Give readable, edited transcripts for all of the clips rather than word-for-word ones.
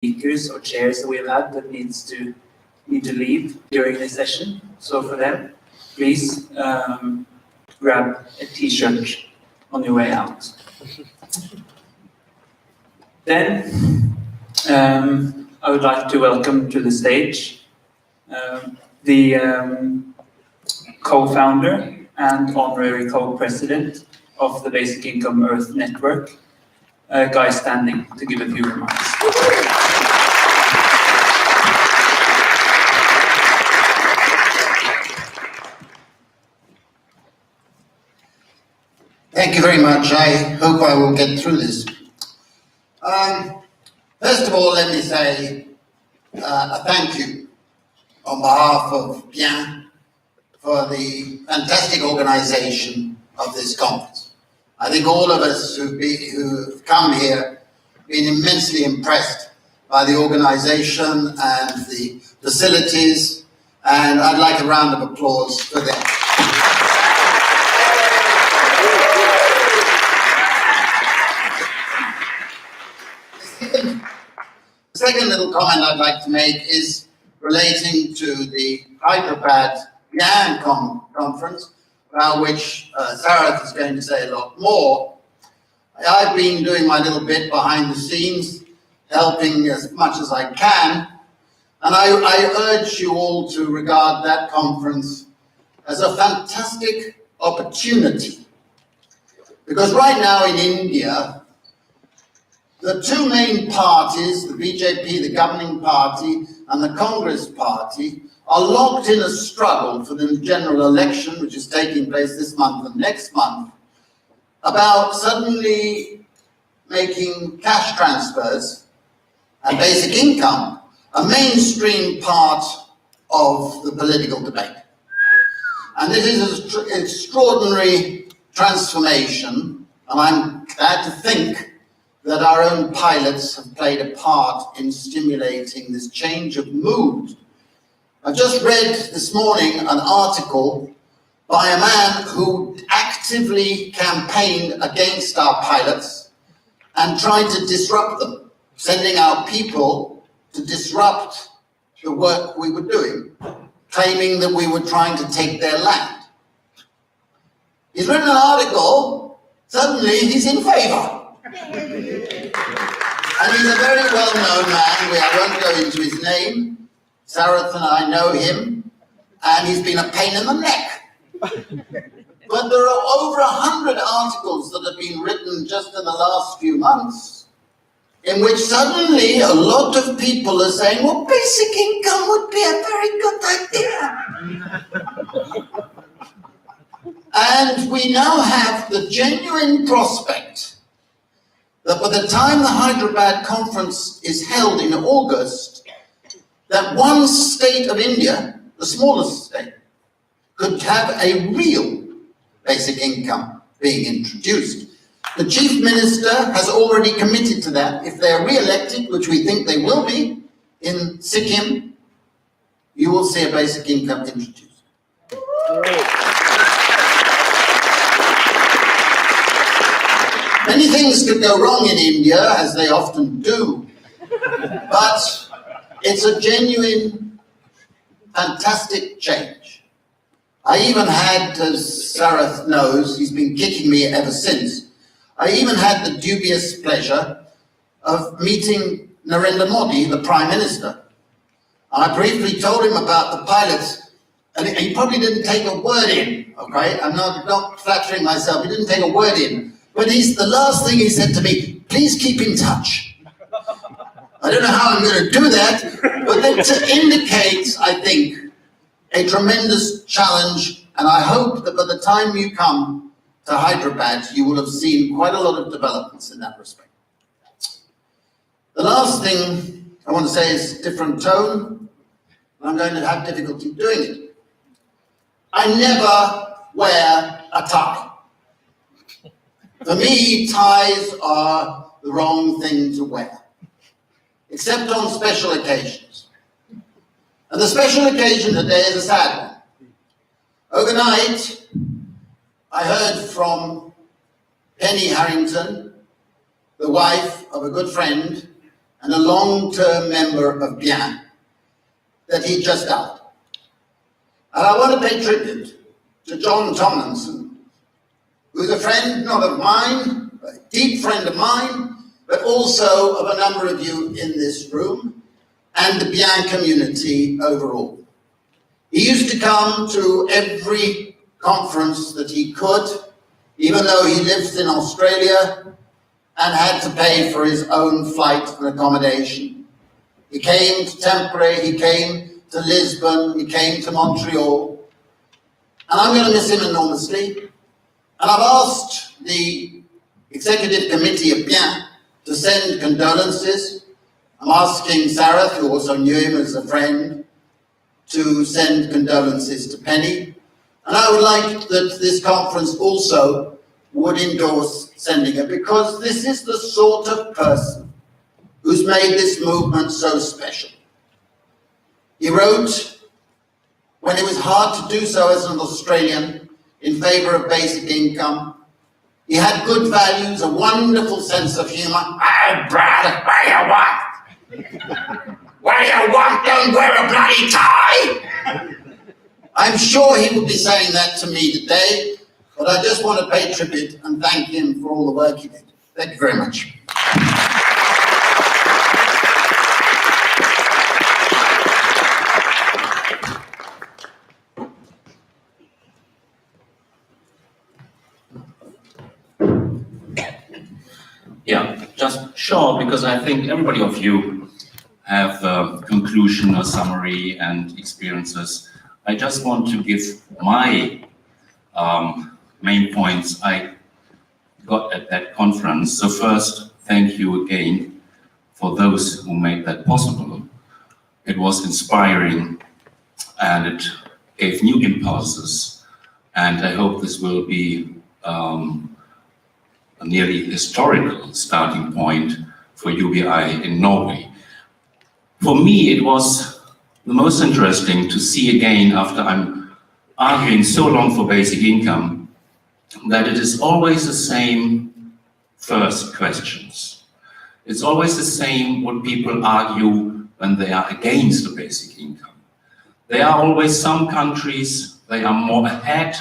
speakers or chairs that we've had that need to leave during this session. So for them, please grab a t-shirt on your way out. Then I would like to welcome to the stage the co-founder and honorary co-president of the Basic Income Earth Network, Guy Standing, to give a few remarks. Thank you very much. I hope I will get through this. First of all, let me say a thank you on behalf of Bien for the fantastic organization of this conference. I think all of us who've come here have been immensely impressed by the organization and the facilities, and I'd like a round of applause for them. The second little comment I'd like to make is relating to the Hyderabad Bien conference, about which Sarath is going to say a lot more. I've been doing my little bit behind the scenes, helping as much as I can, and I urge you all to regard that conference as a fantastic opportunity. Because right now in India, the two main parties, the BJP, the governing party, and the Congress party, are locked in a struggle for the general election, which is taking place this month and next month, about suddenly making cash transfers and basic income a mainstream part of the political debate. And this is an extraordinary transformation, and I'm glad to think that our own pilots have played a part in stimulating this change of mood. I've just read this morning an article by a man who actively campaigned against our pilots and tried to disrupt them, sending out people to disrupt the work we were doing, claiming that we were trying to take their land. He's written an article, suddenly he's in favor. And he's a very well-known man. I won't go into his name. Sarath and I know him, and he's been a pain in the neck. But there are over 100 articles that have been written just in the last few months, in which suddenly a lot of people are saying, well, basic income would be a very good idea. And we now have the genuine prospect that by the time the Hyderabad conference is held in August, that one state of India, the smallest state, could have a real basic income being introduced. The Chief Minister has already committed to that. If they're re-elected, which we think they will be, in Sikkim, you will see a basic income introduced. Many things could go wrong in India, as they often do, but it's a genuine, fantastic change. I even had, as Sarath knows, he's been kicking me ever since, I even had the dubious pleasure of meeting Narendra Modi, the Prime Minister. I briefly told him about the pilots, and he probably didn't take a word in, okay? I'm not flattering myself, he didn't take a word in. But the last thing he said to me, please keep in touch. I don't know how I'm going to do that, but that indicates, I think, a tremendous challenge, and I hope that by the time you come to Hyderabad, you will have seen quite a lot of developments in that respect. The last thing I want to say is different tone, and I'm going to have difficulty doing it. I never wear a tie. For me, ties are the wrong thing to wear, except on special occasions. And the special occasion today is a sad one. Overnight, I heard from Penny Harrington, the wife of a good friend, and a long-term member of BIAN that he just died. And I want to pay tribute to John Tomlinson, who's a friend not of mine, a deep friend of mine, but also of a number of you in this room and the BIAN community overall. He used to come to every conference that he could, even though he lived in Australia and had to pay for his own flight and accommodation. He came to Tampere, he came to Lisbon, he came to Montreal, and I'm going to miss him enormously. And I've asked the executive committee of BIAN to send condolences. I'm asking Sarah, who also knew him as a friend, to send condolences to Penny. And I would like that this conference also would endorse sending it, because this is the sort of person who's made this movement so special. He wrote, when it was hard to do so as an Australian, in favour of basic income. He had good values, a wonderful sense of humour. "Hey, Brad, what do you want? What do you want? Don't wear a bloody tie!" I'm sure he would be saying that to me today, but I just want to pay tribute and thank him for all the work he did. Thank you very much. Yeah, just short, because I think everybody of you have a conclusion or summary and experiences. I just want to give my main points I got at that conference. So first, thank you again for those who made that possible. It was inspiring and it gave new impulses, and I hope this will be a nearly historical starting point for UBI in Norway. For me, it was the most interesting to see again, after I'm arguing so long for basic income, that it is always the same first questions. It's always the same what people argue when they are against the basic income. There are always some countries, they are more ahead,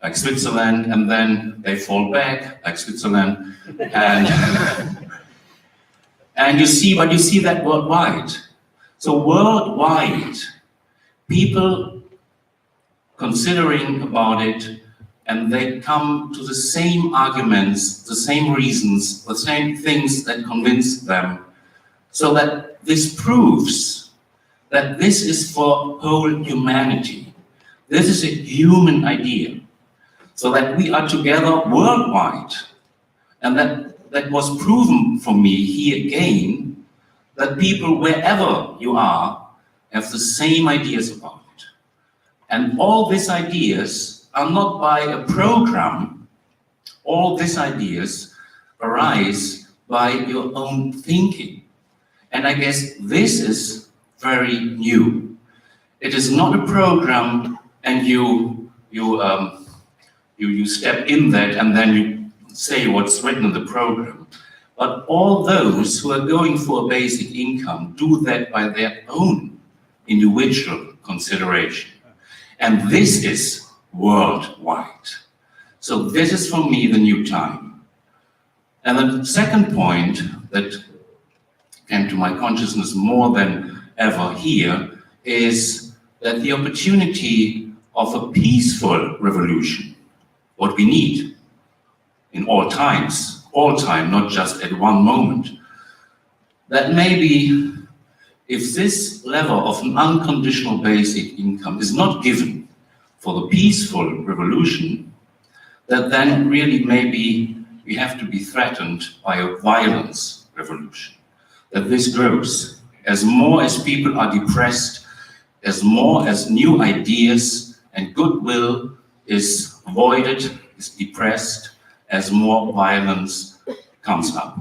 like Switzerland, and then they fall back, like Switzerland, and you see that worldwide. So worldwide, people considering about it, and they come to the same arguments, the same reasons, the same things that convince them, so that this proves that this is for whole humanity. This is a human idea. So that we are together worldwide. And that was proven for me here again, that people wherever you are have the same ideas about it. And all these ideas are not by a program. All these ideas arise by your own thinking. And I guess this is very new. It is not a program and you step in that and then you say what's written in the program. But all those who are going for a basic income do that by their own individual consideration. And this is worldwide. So this is for me the new time. And the second point that came to my consciousness more than ever here is that the opportunity of a peaceful revolution, what we need in all times, all time, not just at one moment, that maybe if this level of an unconditional basic income is not given for the peaceful revolution, that then really maybe we have to be threatened by a violence revolution. That this grows as more as people are depressed, as more as new ideas and goodwill is avoided, is depressed, as more violence comes up.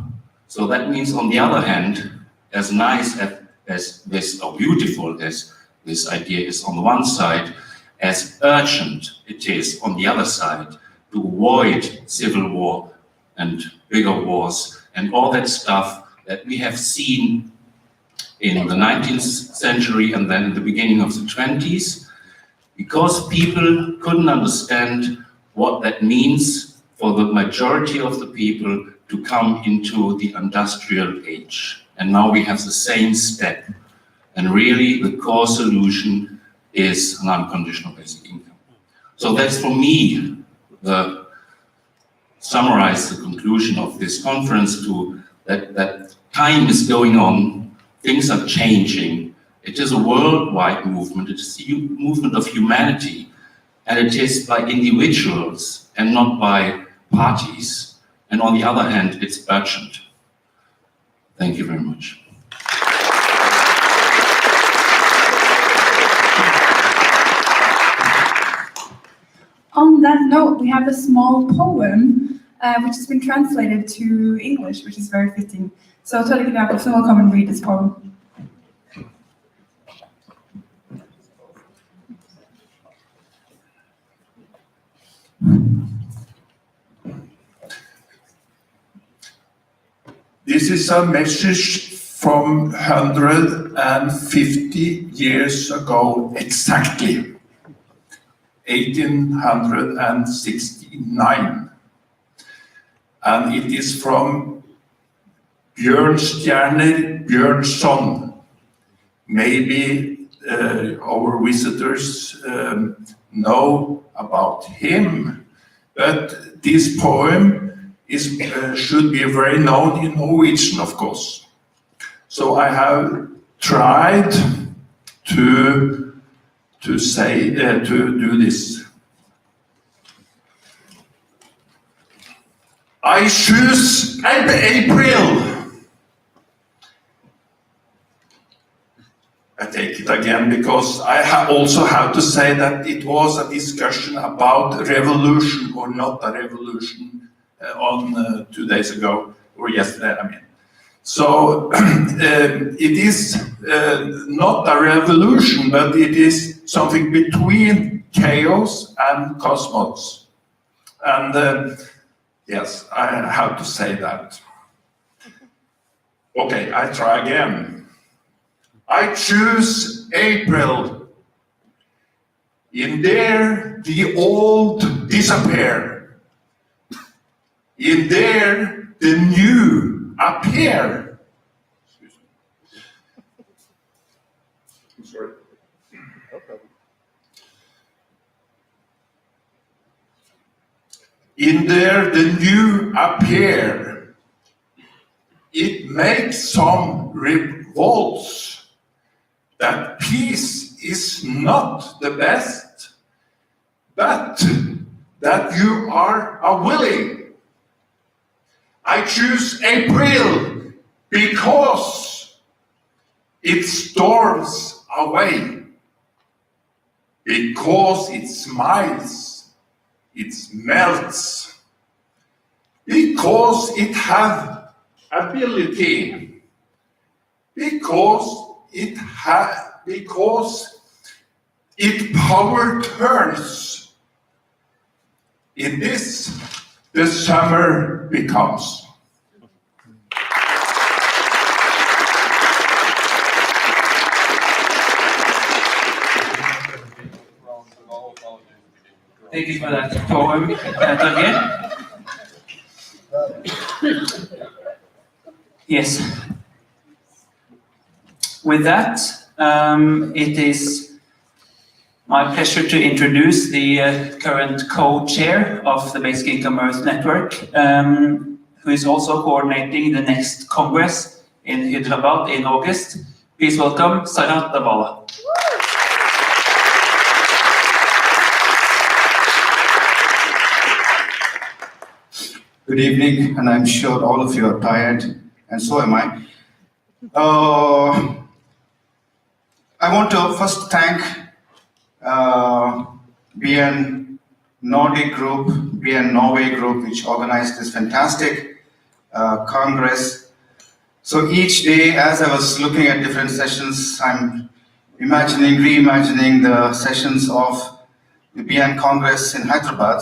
So that means, on the other hand, as nice as this, or beautiful as this idea is on the one side, as urgent it is on the other side to avoid civil war and bigger wars and all that stuff that we have seen in the 19th century and then in the beginning of the 20s, because people couldn't understand what that means for the majority of the people to come into the industrial age. And now we have the same step. And really the core solution is an unconditional basic income. So that's for me the summarize the conclusion of this conference to that time is going on, things are changing. It is a worldwide movement, it is the movement of humanity, and it is by individuals and not by parties. And on the other hand, it's urgent. Thank you very much. On that note, we have a small poem which has been translated to English, which is very fitting. So Torgeir Jacobsen will come and read this poem. This is a message from 150 years ago exactly, 1869. And it is from Bjørnstjerne Bjørnson. Maybe our visitors know about him, but this poem should be very known in Norwegian, of course. So I have tried to do this. I choose April. I take it again because I also have to say that it was a discussion about revolution or not a revolution on 2 days ago, or yesterday, I mean. So it is not a revolution, but it is something between chaos and cosmos. And yes, I have to say that. Okay, I try again. I choose April. In there, the old disappear. In there, the new appear. I'm sorry. No problem. In there, the new appear. It makes some revolts that peace is not the best, but that you are willing. I choose April because it storms away, because it smiles, it melts, because it has ability, because its power turns. In this, the summer becomes. Thank you for that poem, Torgeir. Yes. With that, it is my pleasure to introduce the current co-chair of the Basic Income Earth Network, who is also coordinating the next Congress in Hyderabad in August. Please welcome Sarat Davala. Good evening, and I'm sure all of you are tired, and so am I. I want to first thank UBI Nordic group, UBI Norway group, which organized this fantastic Congress. So each day, as I was looking at different sessions, I'm reimagining the sessions of the UBI Congress in Hyderabad.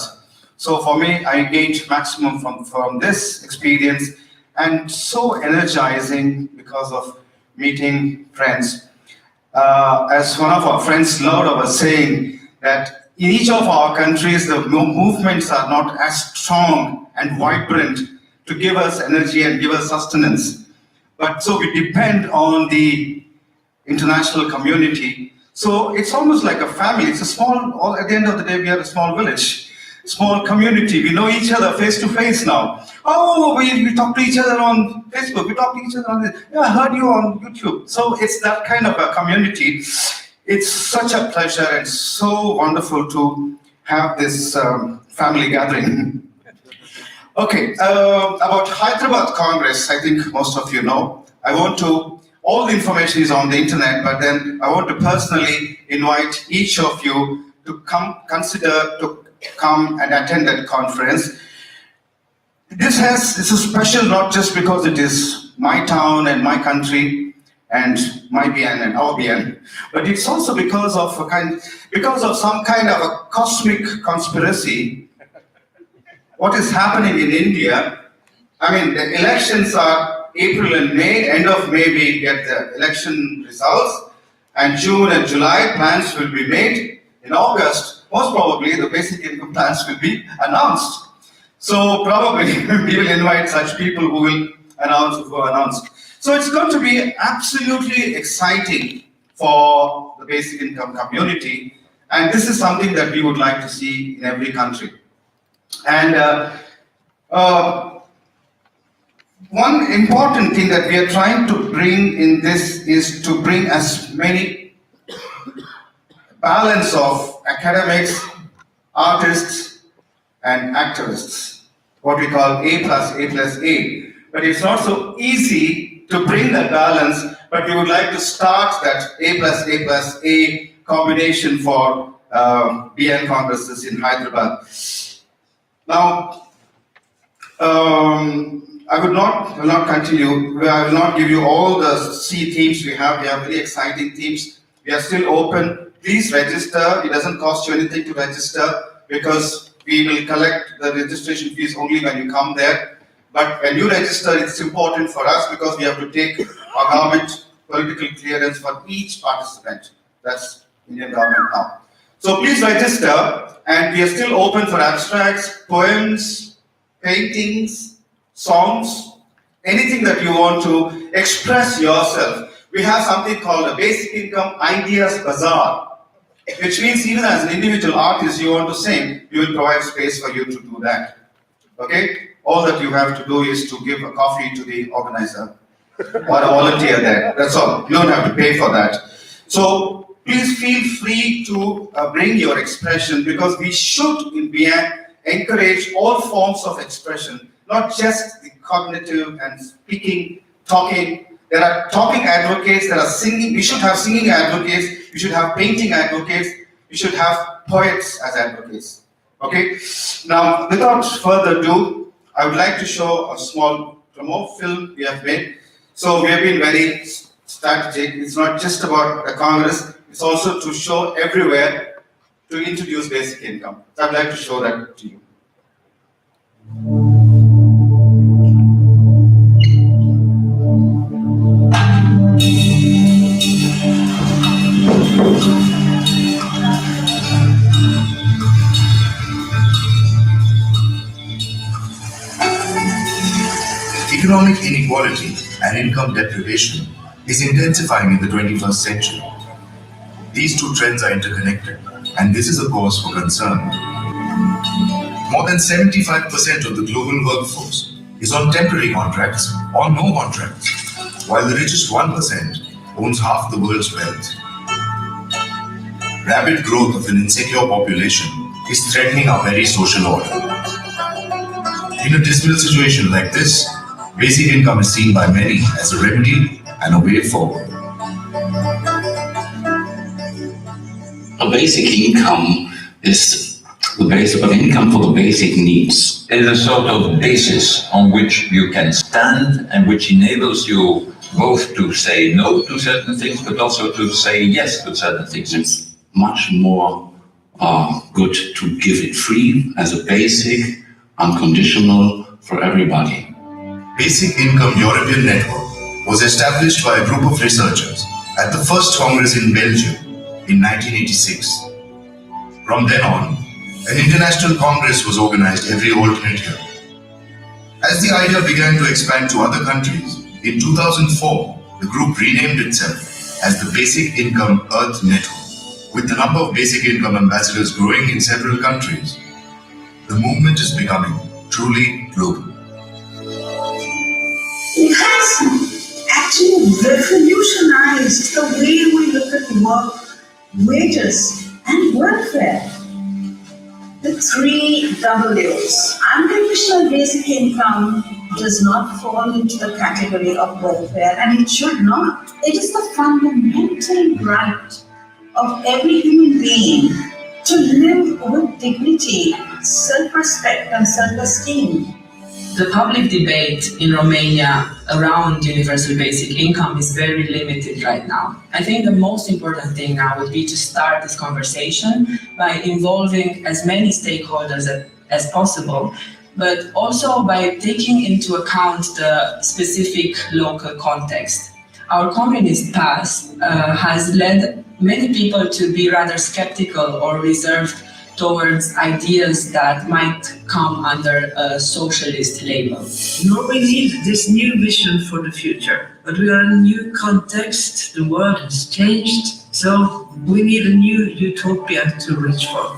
So for me, I gained maximum from this experience, and so energizing because of meeting friends. As one of our friends, Laura, was saying, that in each of our countries, the movements are not as strong and vibrant to give us energy and give us sustenance. But so we depend on the international community. So it's almost like a family. It's a small, at the end of the day, we are a small village, small community. We know each other face to face now. Oh, we talk to each other on Facebook. We talk to each other on this. Yeah, I heard you on YouTube. So it's that kind of a community. It's such a pleasure and so wonderful to have this family gathering. Okay, about Hyderabad Congress, I think most of you know. All the information is on the internet, but then I want to personally invite each of you to consider to come and attend that conference. This is special not just because it is my town and my country and my BN and our BN, but it's also because of some kind of a cosmic conspiracy. What is happening in India? I mean, the elections are April and May. End of May we get the election results, and June and July plans will be made. In August, most probably the basic income plans will be announced. So probably we will invite such people who will announce. So it's going to be absolutely exciting for the basic income community, and this is something that we would like to see in every country. And one important thing that we are trying to bring in this is to bring as many balance of academics, artists, and activists, what we call A plus A. But it's not so easy to bring that balance, but we would like to start that A plus A combination for BN congresses in Hyderabad. Now, I will not continue. I will not give you all the C themes we have. We have very exciting themes. We are still open. Please register. It doesn't cost you anything to register because we will collect the registration fees only when you come there. But when you register, it's important for us because we have to take our government political clearance for each participant. That's Indian government now. So please register, and we are still open for abstracts, poems, paintings, songs, anything that you want to express yourself. We have something called a Basic Income Ideas Bazaar, which means even as an individual artist you want to sing, we will provide space for you to do that. Okay? All that you have to do is to give a coffee to the organizer or a volunteer there. That's all. You don't have to pay for that. So please feel free to bring your expression, because we should in BN encourage all forms of expression, not just the cognitive and speaking, talking. There are talking advocates, there are singing. We should have singing advocates. We should have painting advocates. We should have poets as advocates. Okay? Now, without further ado, I would like to show a small promo film we have made. So we have been very strategic. It's not just about the Congress. It's also to show everywhere to introduce basic income. So I'd like to show that to you. Economic inequality and income deprivation is intensifying in the 21st century. These two trends are interconnected, and this is a cause for concern. More than 75% of the global workforce is on temporary contracts or no contracts, while the richest 1% owns half the world's wealth. Rapid growth of an insecure population is threatening our very social order. In a dismal situation like this, basic income is seen by many as a remedy and a way forward. A basic income is the basic income for the basic needs. It is a sort of basis on which you can stand and which enables you both to say no to certain things, but also to say yes to certain things. It's much more good to give it free as a basic, unconditional for everybody. Basic Income European Network was established by a group of researchers at the first Congress in Belgium in 1986. From then on, an international Congress was organized every alternate year. As the idea began to expand to other countries, in 2004, the group renamed itself as the Basic Income Earth Network. With the number of basic income ambassadors growing in several countries, the movement is becoming truly global. It has actually revolutionized the way we look at work, wages, and welfare. The 3 W's. Unconditional basic income does not fall into the category of welfare, and it should not. It is the fundamental right of every human being to live with dignity, self-respect, and self-esteem. The public debate in Romania around universal basic income is very limited right now. I think the most important thing now would be to start this conversation by involving as many stakeholders as possible, but also by taking into account the specific local context. Our communist past has led many people to be rather skeptical or reserved towards ideas that might come under a socialist label. Norway needs this new vision for the future, but we are in a new context, the world has changed, so we need a new utopia to reach for.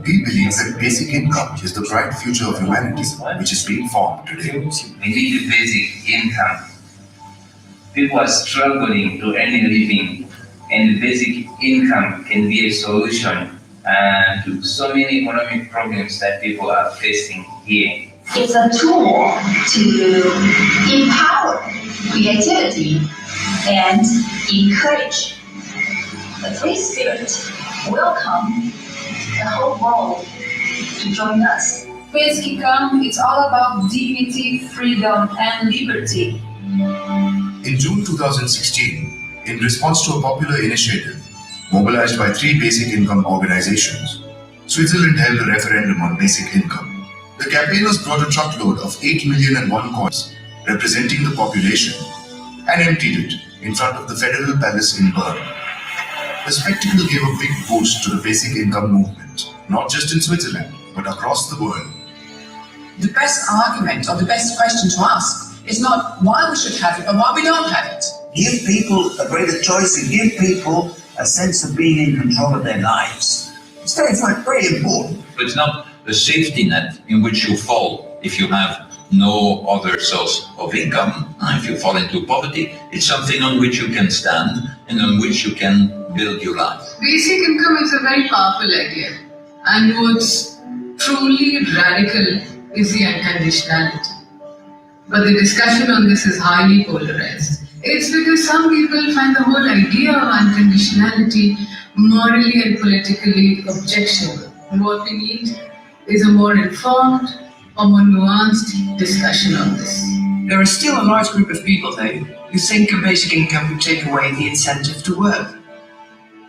We believe that basic income is the bright future of humanity, which is being formed today. We need a basic income. People are struggling to earn a living, and basic income can be a solution to so many economic problems that people are facing here. It's a tool to empower creativity and encourage the free spirit. Welcome the whole world to join us. Basic income, it's all about dignity, freedom, and liberty. In June 2016, in response to a popular initiative mobilized by 3 basic income organizations, Switzerland held a referendum on basic income. The campaigners brought a truckload of 8,000,001 coins representing the population and emptied it in front of the Federal Palace in Bern. The spectacle gave a big boost to the basic income movement, not just in Switzerland, but across the world. The best argument or the best question to ask is not why we should have it, but why we don't have it. Give people a greater choice and give people a sense of being in control of their lives. It's very important. It's not a safety net in which you fall if you have no other source of income. If you fall into poverty, it's something on which you can stand and on which you can build your life. Basic income is a very powerful idea, and what's truly radical is the unconditionality. But the discussion on this is highly polarized. It's because some people find the whole idea of unconditionality morally and politically objectionable. And what we need is a more informed or more nuanced discussion on this. There is still a large group of people, though, who think a basic income would take away the incentive to work.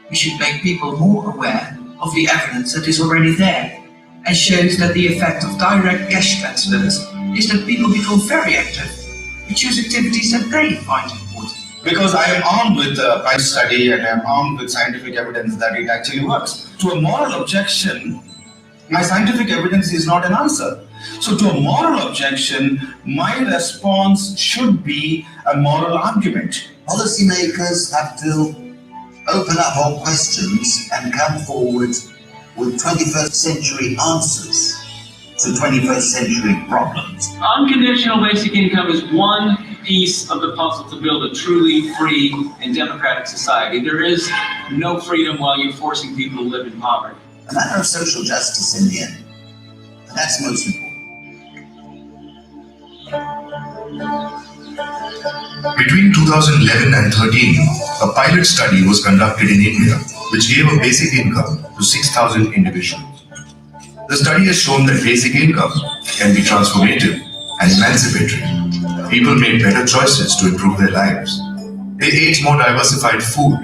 We should make people more aware of the evidence that is already there and shows that the effect of direct cash transfers is that people become very active and choose activities that they find important. Because I am armed with price study and I am armed with scientific evidence that it actually works. To a moral objection, my scientific evidence is not an answer. So to a moral objection, my response should be a moral argument. Policymakers have to open up all questions and come forward with 21st century answers to 21st century problems. Unconditional basic income is one piece of the puzzle to build a truly free and democratic society. There is no freedom while you're forcing people to live in poverty. A matter of social justice in the end. And that's most important. Between 2011 and 13, a pilot study was conducted in India, which gave a basic income to 6,000 individuals. The study has shown that basic income can be transformative and emancipatory. People made better choices to improve their lives. They ate more diversified food.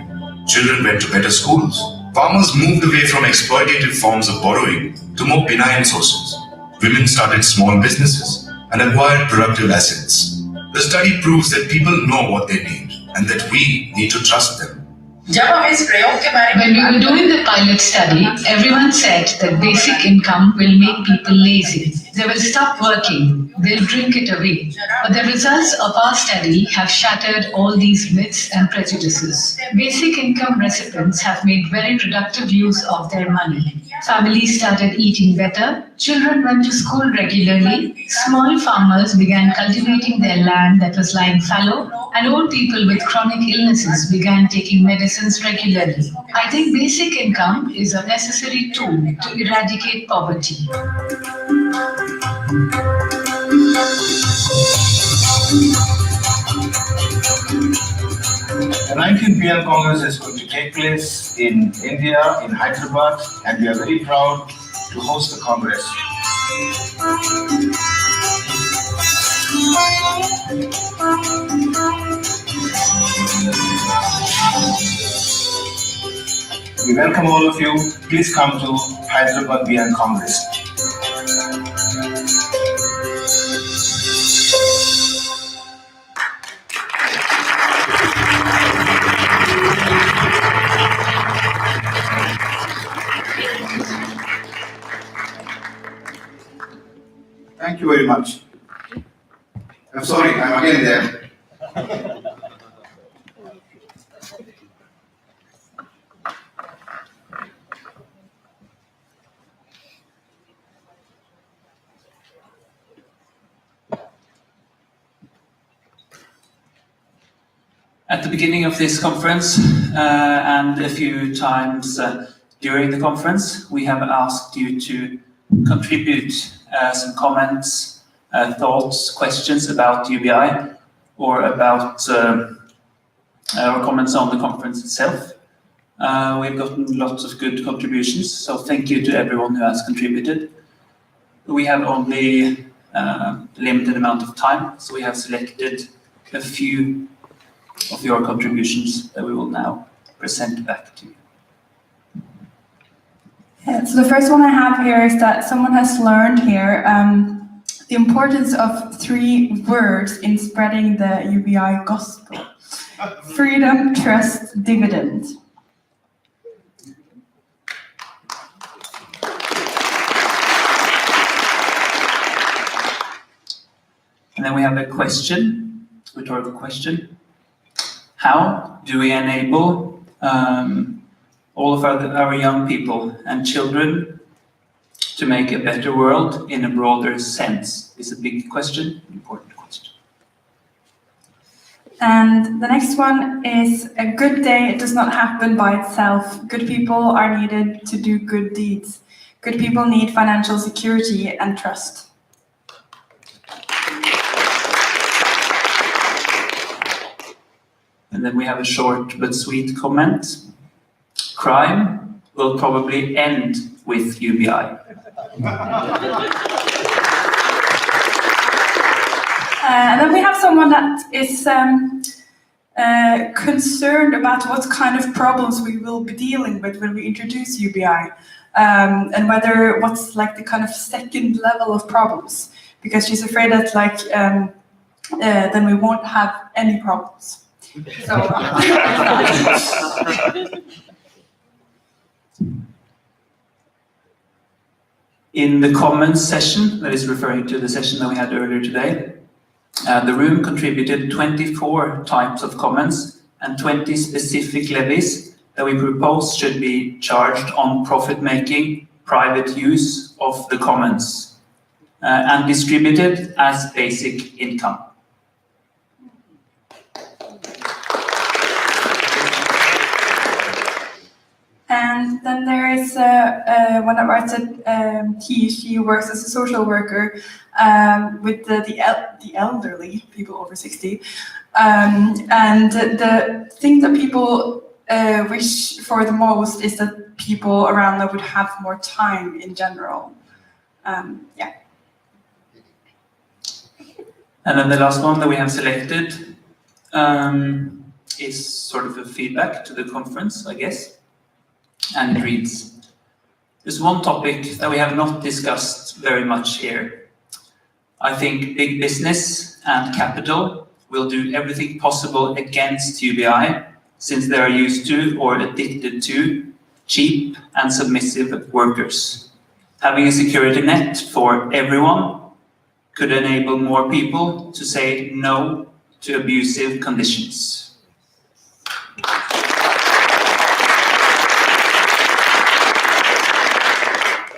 Children went to better schools. Farmers moved away from exploitative forms of borrowing to more benign sources. Women started small businesses, and acquired productive assets. The study proves that people know what they need and that we need to trust them. When we were doing the pilot study, everyone said that basic income will make people lazy. They will stop working, they'll drink it away. But the results of our study have shattered all these myths and prejudices. Basic income recipients have made very productive use of their money. Families started eating better, children went to school regularly, small farmers began cultivating their land that was lying fallow, and old people with chronic illnesses began taking medicines regularly. I think basic income is a necessary tool to eradicate poverty. The 19th BL Congress is going to take place in India, in Hyderabad, and we are very proud to host the Congress. We welcome all of you. Please come to Hyderabad BL Congress. Thank you very much. I'm sorry, I'm again there. At the beginning of this conference and a few times during the conference, we have asked you to contribute some comments, thoughts, questions about UBI or about or comments on the conference itself. We've gotten lots of good contributions, so thank you to everyone who has contributed. We have only a limited amount of time, so we have selected a few of your contributions that we will now present back to you. Yeah, so the first one I have here is that someone has learned here the importance of 3 words in spreading the UBI gospel. Freedom, trust, dividend. And then we have a question, rhetorical question. How do we enable all of our young people and children to make a better world in a broader sense? It's a big question, important question. And the next one is a good day does not happen by itself. Good people are needed to do good deeds. Good people need financial security and trust. And then we have a short but sweet comment. Crime will probably end with UBI. And then we have someone that is concerned about what kind of problems we will be dealing with when we introduce UBI, and what's like the kind of second level of problems, because she's afraid that then we won't have any problems. So, in the comments session, that is referring to the session that we had earlier today, the room contributed 24 types of comments and 20 specific levies that we propose should be charged on profit-making, private use of the comments and distributed as basic income. and then there is one of our she works as a social worker with the elderly, people over 60. And the thing that people wish for the most is that people around them would have more time in general. Yeah. And then the last one that we have selected is sort of a feedback to the conference, I guess. And it reads, there's one topic that we have not discussed very much here. I think big business and capital will do everything possible against UBI, since they are used to or addicted to cheap and submissive workers. Having a security net for everyone could enable more people to say no to abusive conditions.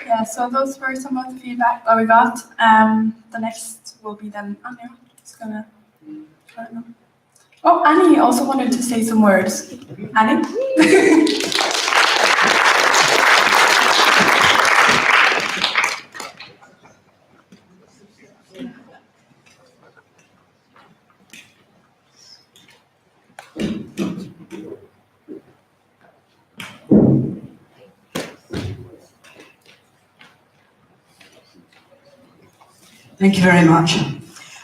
Yeah, so those were some of the feedback that we got. The next will be then Anja. It's gonna. Oh, Annie also wanted to say some words. Annie? Thank you very much.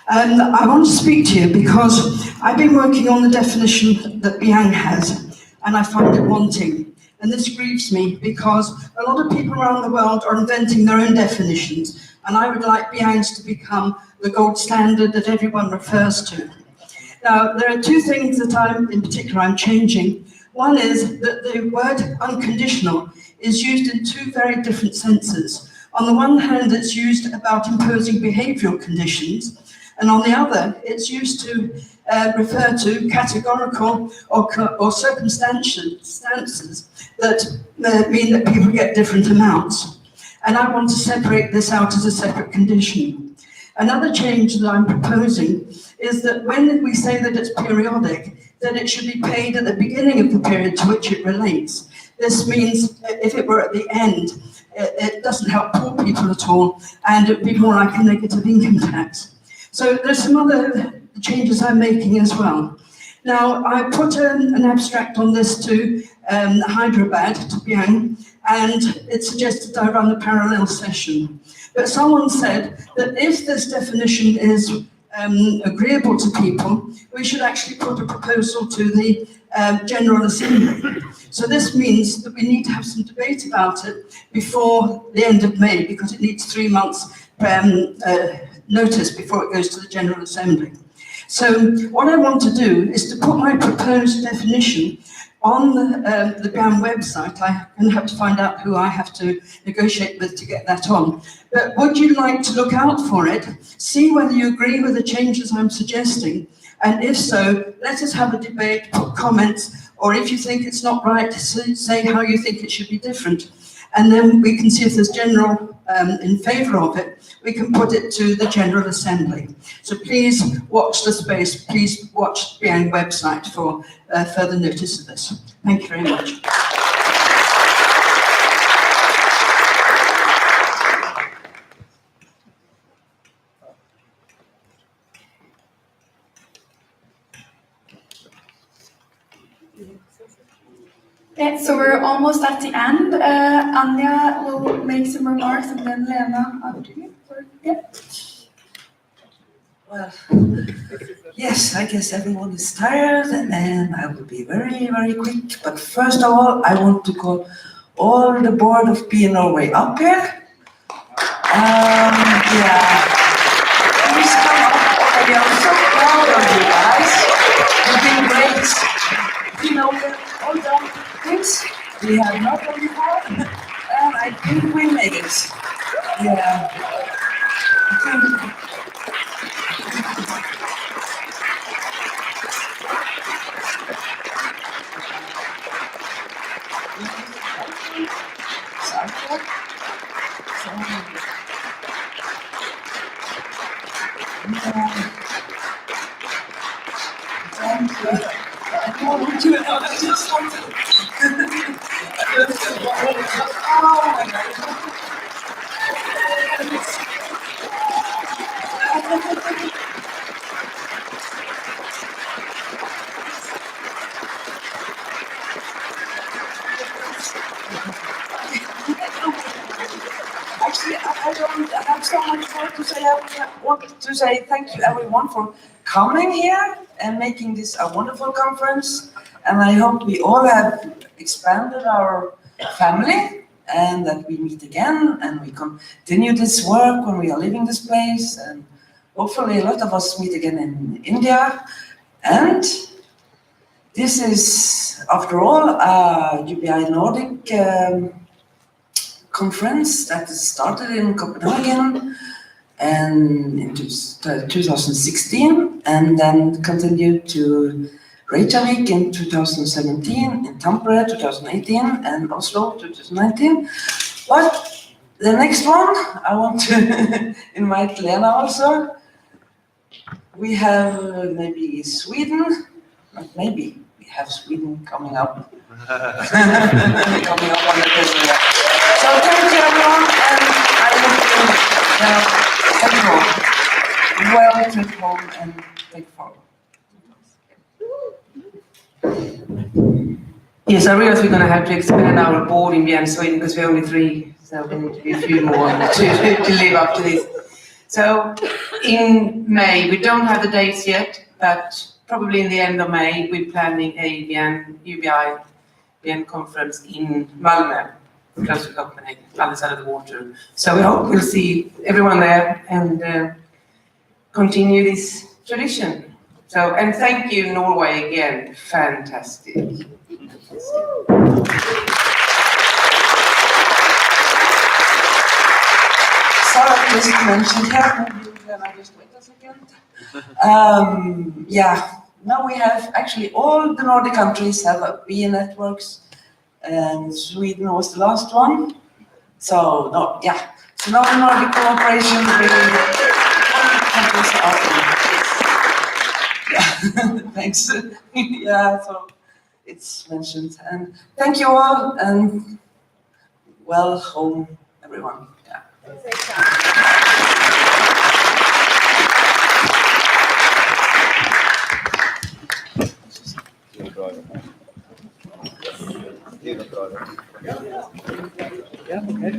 I want to speak to you because I've been working on the definition that Biang has, and I find it wanting. And this grieves me because a lot of people around the world are inventing their own definitions, and I would like Biang's to become the gold standard that everyone refers to. Now, there are two things that I'm changing. One is that the word unconditional is used in two very different senses. On the one hand, it's used about imposing behavioural conditions, and on the other, it's used to refer to categorical or circumstances that mean that people get different amounts. And I want to separate this out as a separate condition. Another change that I'm proposing is that when we say that it's periodic, that it should be paid at the beginning of the period to which it relates. This means if it were at the end, it doesn't help poor people at all, and it would be more like a negative income tax. So there's some other changes I'm making as well. Now, I put an abstract on this to Hyderabad, to Biang, and it suggested I run a parallel session. But someone said that if this definition is agreeable to people, we should actually put a proposal to the General Assembly. So this means that we need to have some debate about it before the end of May, because it needs 3 months notice before it goes to the General Assembly. So what I want to do is to put my proposed definition on the BAM website. I'm going to have to find out who I have to negotiate with to get that on. But would you like to look out for it, see whether you agree with the changes I'm suggesting, and if so, let us have a debate, put comments, or if you think it's not right, say how you think it should be different. And then we can see if there's general in favour of it, we can put it to the General Assembly. So please watch the space, please watch the BAM website for further notice of this. Thank you very much. Yeah, so we're almost at the end. Anja will make some remarks, and then Lena after you. Yeah. Well, yes, I guess everyone is tired, and I will be very, very quick. But first of all, I want to call all the board of UBI Norway up here. Yeah, please come up already. I'm so proud of you guys. You've been great. You know, all done things we have not done before, and I think we made it. Yeah. Thank you. I don't want to know, I just want to. Oh my God. Actually, I don't have so much more to say. I want to say thank you everyone for coming here and making this a wonderful conference. And I hope we all have expanded our family and that we meet again and we continue this work when we are leaving this place. And hopefully a lot of us meet again in India. And this is, after all, a UBI Nordic conference that started in Copenhagen and in 2016, and then continued to Reykjavik in 2017, in Tampere 2018, and Oslo 2019. But the next one, I want to invite Lena also. We have maybe Sweden, not maybe, we have Sweden coming up. Coming up on the president. So thank you everyone, and I hope you well take home and take forward. Yes, I realize we're going to have to expand our board in Vienna, Sweden, because we're only 3, so we need to be a few more to live up to this. So in May, we don't have the dates yet, but probably in the end of May, we're planning a UBI conference in Malmö, close to Copenhagen, other side of the water. So we hope we'll see everyone there and continue this tradition. So, and thank you, Norway, again. Fantastic. Sarah just mentioned here, can I just wait a second? Yeah, now we have actually all the Nordic countries have UBI networks, and Sweden was the last one. So, no, yeah. So now the Nordic cooperation really countries are in. Yeah, thanks. Yeah, so it's mentioned. And thank you all, and well home, everyone. Yeah. Ja, okay.